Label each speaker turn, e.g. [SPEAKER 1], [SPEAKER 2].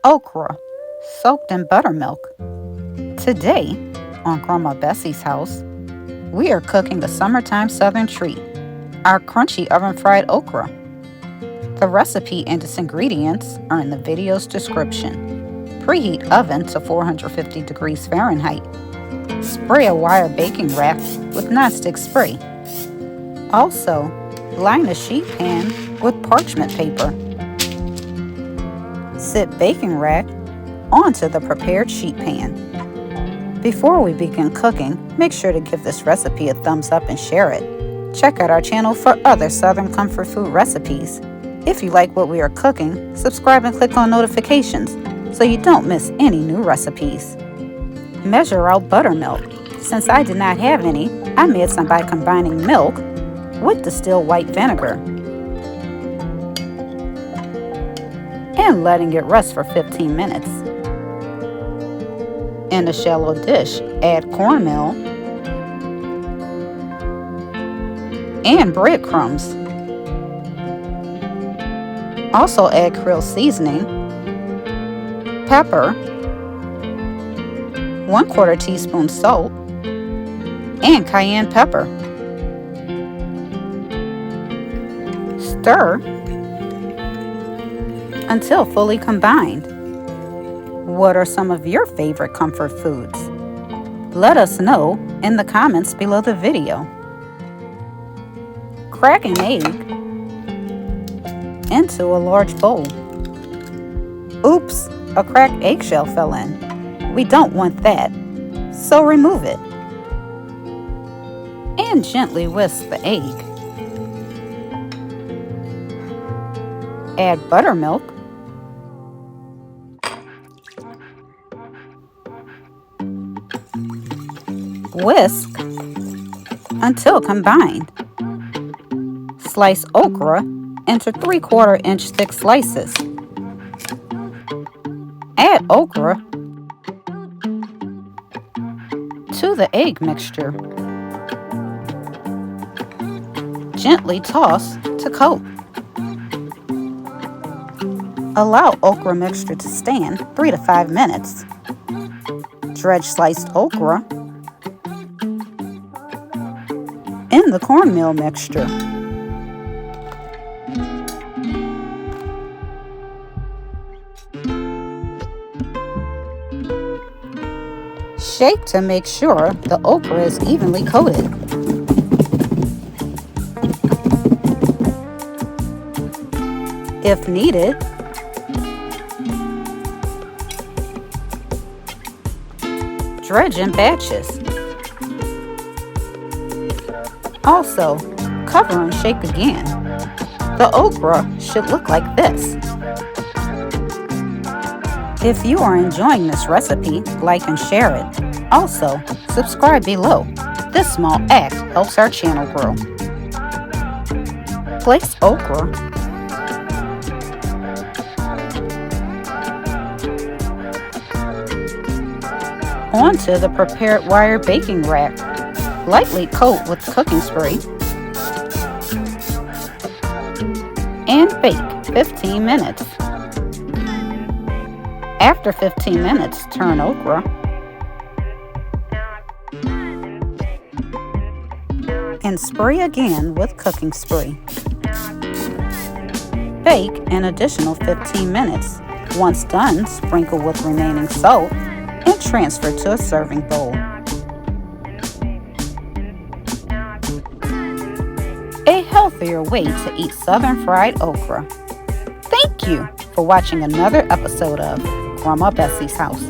[SPEAKER 1] Okra, soaked in buttermilk. Today, on Grandma Bessie's house, we are cooking a summertime southern treat, our crunchy oven-fried okra. The recipe and its ingredients are in the video's description. Preheat oven to 450 degrees Fahrenheit. Spray a wire baking rack with nonstick spray. Also, line a sheet pan with parchment paper. Sit baking rack onto the prepared sheet pan. Before we begin cooking, make sure to give this recipe a thumbs up and share it. Check out our channel for other Southern comfort food recipes. If you like what we are cooking, subscribe and click on notifications so you don't miss any new recipes. Measure out buttermilk. Since I did not have any, I made some by combining milk with distilled white vinegar and letting it rest for 15 minutes. In a shallow dish, add cornmeal and breadcrumbs. Also add Creole seasoning, pepper, 1/4 teaspoon salt, and cayenne pepper. Stir until fully combined. What are some of your favorite comfort foods? Let us know in the comments below the video. Crack an egg into a large bowl. Oops, a cracked eggshell fell in. We don't want that, so remove it. And gently whisk the egg. Add buttermilk. Whisk until combined. Slice okra into 3/4 inch thick slices. Add okra to the egg mixture. Gently toss to coat. Allow okra mixture to stand 3 to 5 minutes. Dredge sliced okra in the cornmeal mixture. Shake to make sure the okra is evenly coated. If needed, dredge in batches. Also, cover and shake again. The okra should look like this. If you are enjoying this recipe, like and share it. Also, subscribe below. This small act helps our channel grow. Place okra onto the prepared wire baking rack. Lightly coat with cooking spray and bake 15 minutes. After 15 minutes, turn okra and spray again with cooking spray. Bake an additional 15 minutes. Once done, sprinkle with remaining salt and transfer to a serving bowl. A healthier way to eat southern fried okra. Thank you for watching another episode of Grandma Bessie's House.